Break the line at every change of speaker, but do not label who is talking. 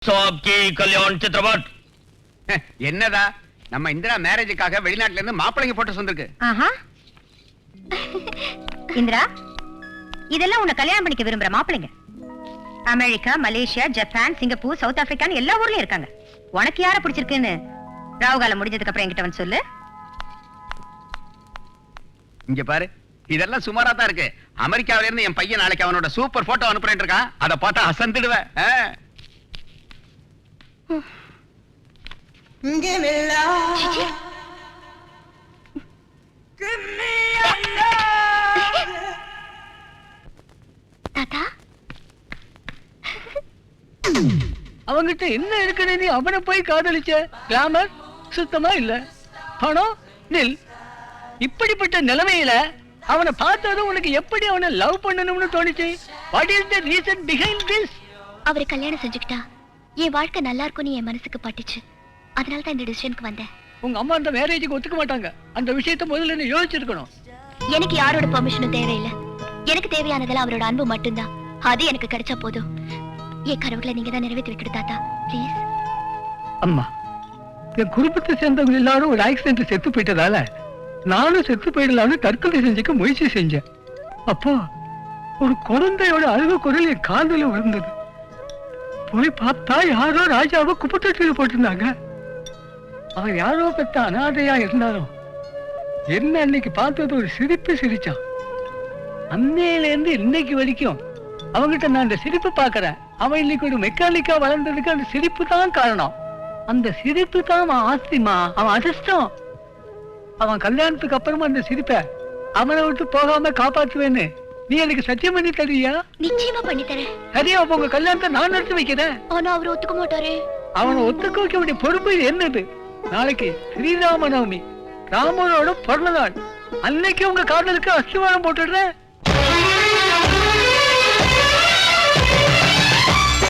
கல்யாண் சித்ரபட்
என்னதா நம்ம இந்திரா மேரேஜுக்காக வெளிநாட்டுல இருந்து மாப்பிள்ளைங்க போட்டு வந்திருக்கு.
இந்திரா, இதெல்லாம் உன்னை கல்யாணம் பண்ணிக்க விரும்புற மாப்பிள்ளைங்க America, Malaysia, Japan, Singapore, South ஆப்பிரிக்கான்னு எல்லா ஊர்லயும் இருக்காங்க. உனக்கு யார பிடிச்சிருக்குன்னு ராவுகாலம் முடிஞ்சதுக்கு அப்புறம் என்கிட்ட வந்து சொல்லு.
இங்க பாரு, இதெல்லாம் சுமாரா தான் இருக்கு. அமெரிக்காவில இருந்து என் பையன் நாளைக்கு அவனோட சூப்பர் போட்டோ அனுப்புறேன் இருக்கான். அதை பார்த்தா அசந்துடுவேன்.
தாத்தா,
அவங்கிட்ட என்ன இருக்குன்னு நீ அவனை போய் காதலிச்ச? கிளாமர் சுத்தமா இல்ல, பணம் நில். இப்படிப்பட்ட நிலைமையில அவனை பார்த்ததும் உனக்கு எப்படி அவனை லவ் பண்ணணும்னு தோணுச்சு? What is the reason behind this?
அவரை கல்யாணம் செஞ்சுக்கிட்டா என் வாழ்க்கை நல்லா இருக்கும்னு என் மனசுக்கு பட்டுச்சு. அதனால தான் இந்த டிசிஷனுக்கு வந்தேன்.
உங்க அம்மா அந்த மேரேஜுக்கு ஒத்துக்க மாட்டாங்க. அந்த விஷயத்தை முதல்ல நீ யோசிச்சிருக்கணும்.
எனக்கு யாரோட பெர்மிஷனும் தேவையில்லை. எனக்கு தேவையானதெல்லாம் அவரோட அன்பு மட்டும்தான். அது எனக்கு கிடைச்சா போதும். என் கனவுகளை நீங்க தான் நிறைவேற்றி வைக்கணும் தாத்தா, ப்ளீஸ்.
அம்மா, என் குடும்பத்தை சேர்ந்தவங்க எல்லாரும் ஒரு ஆக்சிடென்ட்ல செத்து போயிட்டதால நானும் செத்து போயிடலாம்னு தற்கொலை செஞ்சுக்க முயற்சி செஞ்சேன். அப்போ ஒரு குழந்தையோட அழுக குரல் என் காதுல விழுந்தது. போய் பார்த்தா யாரோ ராஜாவை குப்பத்தொட்டியில் போட்டிருந்தாங்க. அவன் யாரோ பெத்த அனாதையா இருந்தாலும் என்ன அன்னைக்கு பார்த்தது ஒரு சிரிப்பு சிரிச்சான். அன்னையில இருந்து இன்னைக்கு வரைக்கும் அவங்கிட்ட நான் அந்த சிரிப்பு பாக்குறேன். அவன் இன்னைக்கு ஒரு மெக்கானிக்கா வளர்ந்ததுக்கு அந்த சிரிப்பு தான் காரணம். அந்த சிரிப்பு தான் அவன் ஆஸ்திமா, அவன் அதிர்ஷ்டம். அவன் கல்யாணத்துக்கு அப்புறமா அந்த சிரிப்ப அவனை விட்டு போகாம காப்பாற்றுவேன்னு நீ எனக்கு சத்தியம் பண்ணி தருவியா?
நிச்சயமா பண்ணி தரேன்.
சரியா, உங்க கல்யாணத்தை நான் நடத்தி வைக்கிறேன்.
ஆனா அவர் ஒத்துக்க மாட்டாரு.
அவனை ஒத்துக்க வைக்க வேண்டிய பொறுப்பு என்னது? நாளைக்கு ஸ்ரீராம நவமி, ராமனோட பிறந்த நாள். அன்னைக்கு உங்க காதலுக்கு அஸ்திவாரம் போட்டுடுறேன்.